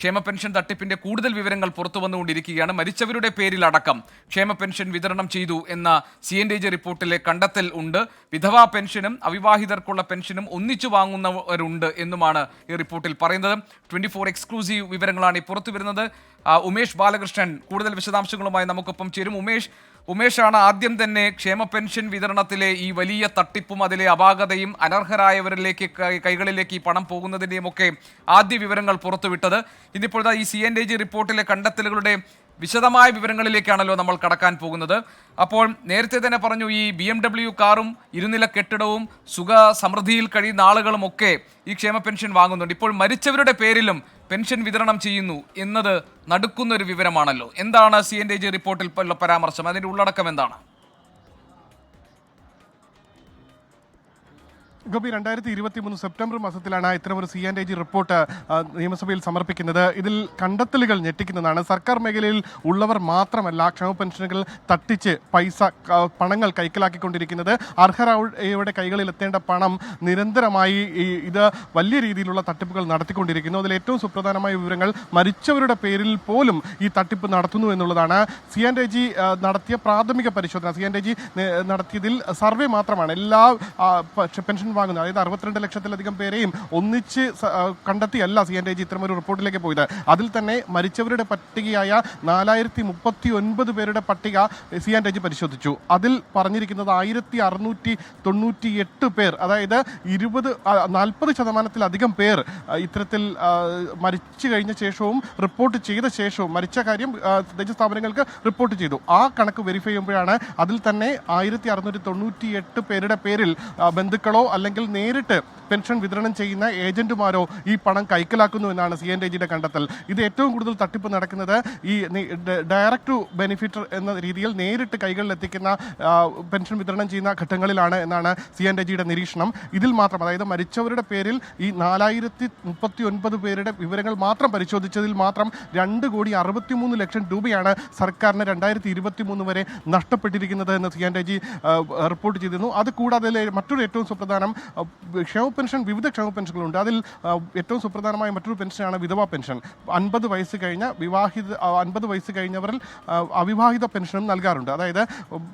ക്ഷേമ പെൻഷൻ തട്ടിപ്പിന്റെ കൂടുതൽ വിവരങ്ങൾ പുറത്തു വന്നുകൊണ്ടിരിക്കുകയാണ്. മരിച്ചവരുടെ പേരിലടക്കം ക്ഷേമ പെൻഷൻ വിതരണം ചെയ്തു എന്ന CNDG റിപ്പോർട്ടിലെ കണ്ടെത്തൽ ഉണ്ട്. വിധവാ പെൻഷനും അവിവാഹിതർക്കുള്ള പെൻഷനും ഒന്നിച്ചു വാങ്ങുന്നവരുണ്ട് എന്നുമാണ് ഈ റിപ്പോർട്ടിൽ പറയുന്നത്. 24 എക്സ്ക്ലൂസീവ് വിവരങ്ങളാണ് ഈ പുറത്തു വരുന്നത്. ഉമേഷ് ബാലകൃഷ്ണൻ കൂടുതൽ വിശദാംശങ്ങളുമായി നമുക്കൊപ്പം ചേരും. ഉമേഷാണ് ആദ്യം തന്നെ ക്ഷേമ പെൻഷൻ വിതരണത്തിലെ ഈ വലിയ തട്ടിപ്പും അതിലെ അപാകതയും അനർഹരായവരിലേക്ക് കൈകളിലേക്ക് ഈ പണം പോകുന്നതിൻ്റെയും ഒക്കെ ആദ്യ വിവരങ്ങൾ പുറത്തുവിട്ടത്. ഇന്നിപ്പോഴത്തെ ഈ CNDG റിപ്പോർട്ടിലെ കണ്ടെത്തലുകളുടെ വിശദമായ വിവരങ്ങളിലേക്കാണല്ലോ നമ്മൾ കടക്കാൻ പോകുന്നത്. അപ്പോൾ നേരത്തെ തന്നെ പറഞ്ഞു, ഈ BMW കാറും ഇരുനില കെട്ടിടവും സുഖ സമൃദ്ധിയിൽ കഴിയുന്ന ആളുകളും ഒക്കെ ഈ ക്ഷേമ പെൻഷൻ വാങ്ങുന്നുണ്ട്. ഇപ്പോൾ മരിച്ചവരുടെ പേരിലും പെൻഷൻ വിതരണം ചെയ്യുന്നു എന്നത് നടുക്കുന്ന ഒരു വിവരമാണല്ലോ. എന്താണ് CNDG റിപ്പോർട്ടിൽ പരാമർശം? അതിന്റെ ഉള്ളടക്കം എന്താണ്? ഗോപി, 2023 സെപ്റ്റംബർ മാസത്തിലാണ് ഇത്തരമൊരു CNDG റിപ്പോർട്ട് നിയമസഭയിൽ സമർപ്പിക്കുന്നത്. ഇതിൽ കണ്ടെത്തലുകൾ ഞെട്ടിക്കുന്നതാണ്. സർക്കാർ മേഖലയിൽ ഉള്ളവർ മാത്രമല്ല ക്ഷേമ പെൻഷനുകൾ തട്ടിച്ച് പണങ്ങൾ കൈക്കലാക്കിക്കൊണ്ടിരിക്കുന്നത്. അർഹരായവരുടെ കൈകളിൽ എത്തേണ്ട പണം നിരന്തരമായി ഇത് വലിയ രീതിയിലുള്ള തട്ടിപ്പുകൾ നടത്തിക്കൊണ്ടിരിക്കുന്നു. അതിൽ ഏറ്റവും സുപ്രധാനമായ വിവരങ്ങൾ മരിച്ചവരുടെ പേരിൽ പോലും ഈ തട്ടിപ്പ് നടത്തുന്നു എന്നുള്ളതാണ്. CNDG നടത്തിയ പ്രാഥമിക പരിശോധന, CNDG നടത്തിയതിൽ സർവേ മാത്രമാണ് എല്ലാ പെൻഷൻ വാങ്ങുന്നത്. അതായത് 62 ലക്ഷത്തിലധികം പേരെയും ഒന്നിച്ച് കണ്ടെത്തിയല്ല CNDG ഇത്തരമൊരു റിപ്പോർട്ടിലേക്ക് പോയത്. അതിൽ തന്നെ മരിച്ചവരുടെ പട്ടികയായ 4039 പേരുടെ പട്ടിക CNDG പരിശോധിച്ചു. അതിൽ പറഞ്ഞിരിക്കുന്നത് 1698 പേർ, അതായത് 40% പേർ ഇത്തരത്തിൽ മരിച്ചു കഴിഞ്ഞ ശേഷവും റിപ്പോർട്ട് ചെയ്ത ശേഷവും മരിച്ച കാര്യം തദ്ദേശ സ്ഥാപനങ്ങൾക്ക് റിപ്പോർട്ട് ചെയ്തു. ആ കണക്ക് വെരിഫൈ ചെയ്യുമ്പോഴാണ് അതിൽ തന്നെ 1698 പേരുടെ പേരിൽ ബന്ധുക്കളോ അല്ലെങ്കിൽ നേരിട്ട് പെൻഷൻ വിതരണം ചെയ്യുന്ന ഏജന്റുമാരോ ഈ പണം കൈക്കലാക്കുന്നു എന്നാണ് CNDGയുടെ കണ്ടെത്തൽ. ഇത് ഏറ്റവും കൂടുതൽ തട്ടിപ്പ് നടക്കുന്നത് ഈ ഡയറക്റ്റ് ടു ബെനിഫിറ്റർ എന്ന രീതിയിൽ നേരിട്ട് കൈകളിൽ എത്തിക്കുന്ന പെൻഷൻ വിതരണം ചെയ്യുന്ന ഘട്ടങ്ങളിലാണ് എന്നാണ് CNDGയുടെ നിരീക്ഷണം. ഇതിൽ മാത്രം, അതായത് മരിച്ചവരുടെ പേരിൽ ഈ 4039 പേരുടെ വിവരങ്ങൾ മാത്രം പരിശോധിച്ചതിൽ മാത്രം 2,63 ലക്ഷം രൂപയാണ് സർക്കാരിന് 2023 വരെ നഷ്ടപ്പെട്ടിരിക്കുന്നത് എന്ന് CNDG റിപ്പോർട്ട് ചെയ്തിരുന്നു. അത് കൂടാതെ മറ്റൊരു ഏറ്റവും സുപ്രധാനം ക്ഷേമ പെൻഷൻ, വിവിധ ക്ഷേമ പെൻഷനുകളുണ്ട്. അതിൽ ഏറ്റവും സുപ്രധാനമായ മറ്റൊരു പെൻഷനാണ് വിധവാ പെൻഷൻ. 50 വയസ്സ് കഴിഞ്ഞ 50 വയസ്സ് കഴിഞ്ഞവരിൽ അവിവാഹിത പെൻഷനും നൽകാറുണ്ട്. അതായത്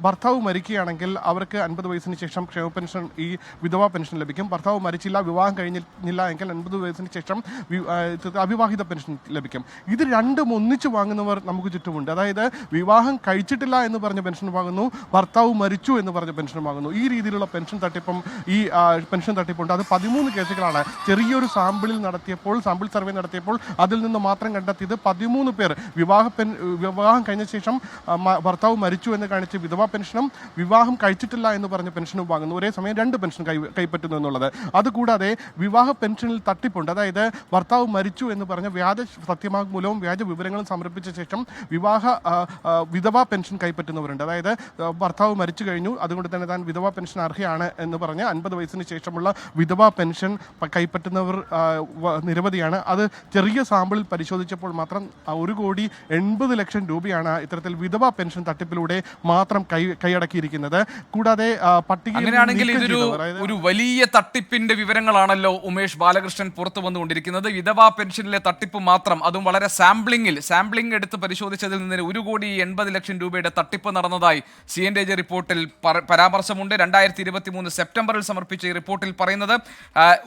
ഭർത്താവ് മരിക്കുകയാണെങ്കിൽ അവർക്ക് 50 വയസ്സിന് ശേഷം ക്ഷേമ പെൻഷൻ, ഈ വിധവാ പെൻഷൻ ലഭിക്കും. ഭർത്താവ് മരിച്ചില്ല, വിവാഹം കഴിഞ്ഞില്ല എങ്കിൽ 50 വയസ്സിന് ശേഷം അവിവാഹിത പെൻഷൻ ലഭിക്കും. ഇത് രണ്ടും ഒന്നിച്ച് വാങ്ങുന്നവർ നമുക്ക് ചുറ്റുമുണ്ട്. അതായത് വിവാഹം കഴിച്ചിട്ടില്ല എന്ന് പറഞ്ഞ പെൻഷൻ വാങ്ങുന്നു, ഭർത്താവ് മരിച്ചു എന്ന് പറഞ്ഞ പെൻഷൻ വാങ്ങുന്നു. ഈ രീതിയിലുള്ള പെൻഷൻ തട്ടിപ്പും ഈ പെൻഷൻ തട്ടിപ്പുണ്ട്. അത് 13 കേസുകളാണ്. ചെറിയൊരു സാമ്പിൾ സർവേ നടത്തിയപ്പോൾ അതിൽ നിന്ന് മാത്രം കണ്ടെത്തിയത് 13 പേർ വിവാഹം കഴിഞ്ഞ ശേഷം ഭർത്താവ് മരിച്ചു എന്ന് കാണിച്ച് വിധവാ പെൻഷനും വിവാഹം കഴിച്ചിട്ടില്ല എന്ന് പറഞ്ഞ പെൻഷനും വാങ്ങുന്നു. ഒരേ സമയം 2 പെൻഷൻ കൈപ്പറ്റുന്നു എന്നുള്ളത്. അതുകൂടാതെ വിവാഹ പെൻഷനിൽ തട്ടിപ്പുണ്ട്. അതായത് ഭർത്താവ് മരിച്ചു എന്ന് പറഞ്ഞ വ്യാജ സത്യവാങ്മൂലവും വ്യാജ വിവരങ്ങളും സമർപ്പിച്ച ശേഷം വിധവാ പെൻഷൻ കൈപ്പറ്റുന്നവരുണ്ട്. അതായത് ഭർത്താവ് മരിച്ചു കഴിഞ്ഞു, അതുകൊണ്ട് തന്നെ താൻ വിധവാ പെൻഷൻ അർഹയാണ് എന്ന് പറഞ്ഞ് 50 വയസ്സിന് ശേഷമുള്ള വിധവാ പെൻഷൻ കൈപ്പറ്റുന്നവർ നിരവധിയാണ്. അത് ചെറിയ സാമ്പിളിൽ പരിശോധിച്ചപ്പോൾ മാത്രം 1,80,00,000 രൂപയാണ് ഇത്തരത്തിൽ വിധവാ പെൻഷൻ തട്ടിപ്പിലൂടെ മാത്രം കൈയടക്കിയിരിക്കുന്നത്. കൂടാതെ അങ്ങനെയാണെങ്കിൽ ഇതൊരു വലിയ തട്ടിപ്പിന്റെ വിവരങ്ങളാണല്ലോ ഉമേഷ് ബാലകൃഷ്ണൻ പുറത്തു വന്നുകൊണ്ടിരിക്കുന്നത്. വിധവാ പെൻഷനിലെ തട്ടിപ്പ് മാത്രം, അതും വളരെ സാമ്പിളിംഗ് എടുത്ത് പരിശോധിച്ചതിൽ നിന്ന് 1,80,00,000 രൂപയുടെ തട്ടിപ്പ് നടന്നതായി CNDG റിപ്പോർട്ടിൽ പരാമർശമുണ്ട്. 2023 സെപ്റ്റംബറിൽ സമർപ്പിച്ച ഈ റിപ്പോർട്ടിൽ പറയുന്നത്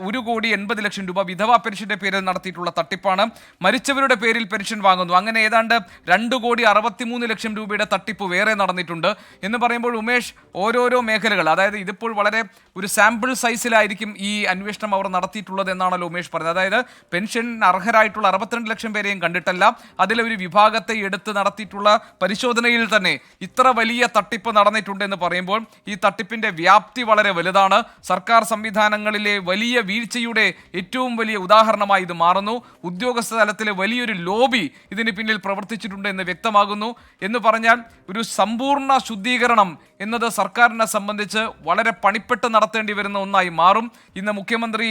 1,80,00,000 രൂപ വിധവാ പെൻഷന്റെ പേരിൽ നടത്തിയിട്ടുള്ള തട്ടിപ്പാണ്. മരിച്ചവരുടെ പേരിൽ പെൻഷൻ വാങ്ങുന്നു. അങ്ങനെ ഏതാണ്ട് 2,63,00,000 രൂപയുടെ തട്ടിപ്പ് വേറെ നടന്നിട്ടുണ്ട് എന്ന് പറയുമ്പോൾ ഉമേഷ്, ഓരോരോ മേഖലകൾ, അതായത് ഇതിപ്പോൾ വളരെ ഒരു സാമ്പിൾ സൈസിലായിരിക്കും ഈ അന്വേഷണം അവർ നടത്തിയിട്ടുള്ളത് എന്നാണല്ലോ ഉമേഷ് പറഞ്ഞത്. അതായത് പെൻഷൻ അർഹരായിട്ടുള്ള 62 ലക്ഷം പേരെയും കണ്ടിട്ടല്ല, അതിലെ ഒരു വിഭാഗത്തെ എടുത്ത് നടത്തിയിട്ടുള്ള പരിശോധനയിൽ തന്നെ ഇത്ര വലിയ തട്ടിപ്പ് നടന്നിട്ടുണ്ട് എന്ന് പറയുമ്പോൾ ഈ തട്ടിപ്പിന്റെ വ്യാപ്തി വളരെ വലുതാണ്. സർക്കാർ സംവിധാനങ്ങളിലെ വലിയ വീഴ്ചയുടെ ഏറ്റവും വലിയ ഉദാഹരണമായി ഇത് മാറുന്നു. ഉദ്യോഗസ്ഥ തലത്തിലെ വലിയൊരു ലോബി ഇതിന് പിന്നിൽ പ്രവർത്തിച്ചിട്ടുണ്ട് എന്ന് വ്യക്തമാകുന്നു. എന്ന് പറഞ്ഞാൽ ഒരു സമ്പൂർണ്ണ ശുദ്ധീകരണം എന്നത് സർക്കാരിനെ സംബന്ധിച്ച് വളരെ പണിപ്പെട്ട് നടത്തേണ്ടി വരുന്ന ഒന്നായി മാറും. ഇന്ന് മുഖ്യമന്ത്രി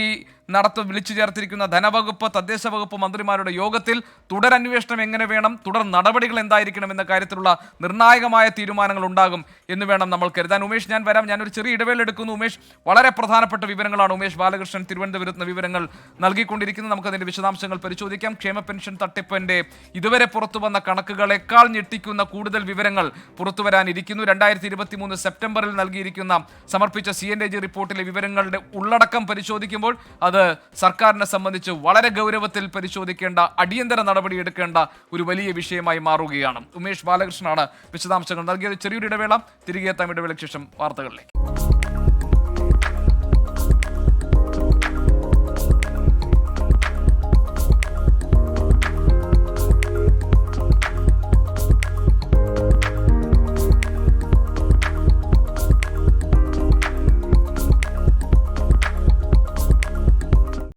വിളിച്ചു ചേർത്തിരിക്കുന്ന ധനവകുപ്പ് തദ്ദേശ വകുപ്പ് മന്ത്രിമാരുടെ യോഗത്തിൽ തുടരന്വേഷണം എങ്ങനെ വേണം, തുടർ നടപടികൾ എന്തായിരിക്കണം എന്ന കാര്യത്തിലുള്ള നിർണായകമായ തീരുമാനങ്ങൾ ഉണ്ടാകും എന്ന് വേണം നമ്മൾ കരുതാൻ. ഉമേഷ്, ഞാൻ വരാം. ഞാനൊരു ചെറിയ ഇടവേള എടുക്കുന്നു. ഉമേഷ്, വളരെ പ്രധാനപ്പെട്ട വിവരങ്ങളാണ് ഉമേഷ് ബാലകൃഷ്ണൻ തിരുവനന്തപുരത്ത് വിവരങ്ങൾ നൽകിക്കൊണ്ടിരിക്കുന്നത്. നമുക്കതിന്റെ വിശദാംശങ്ങൾ പരിശോധിക്കാം. ക്ഷേമ പെൻഷൻ തട്ടിപ്പിന്റെ ഇതുവരെ പുറത്തു വന്ന കണക്കുകളെക്കാൾ ഞെട്ടിക്കുന്ന കൂടുതൽ വിവരങ്ങൾ പുറത്തു വരാനിരിക്കുന്നു. 2023 സെപ്റ്റംബറിൽ നൽകിയിരിക്കുന്ന സമർപ്പിച്ച CNAG റിപ്പോർട്ടിലെ വിവരങ്ങളുടെ ഉള്ളടക്കം പരിശോധിക്കുമ്പോൾ അത് സർക്കാരിനെ സംബന്ധിച്ച് വളരെ ഗൗരവത്തിൽ പരിശോധിക്കേണ്ട, അടിയന്തര നടപടിയെടുക്കേണ്ട ഒരു വലിയ വിഷയമായി മാറുകയാണ്. ഉമേഷ് ബാലകൃഷ്ണനാണ് വിശദാംശങ്ങൾ നൽകിയത്. ചെറിയൊരു ഇടവേള, തിരികെ എത്താം. ഇടവേളയ്ക്ക് ശേഷം വാർത്തകളിലേക്ക്.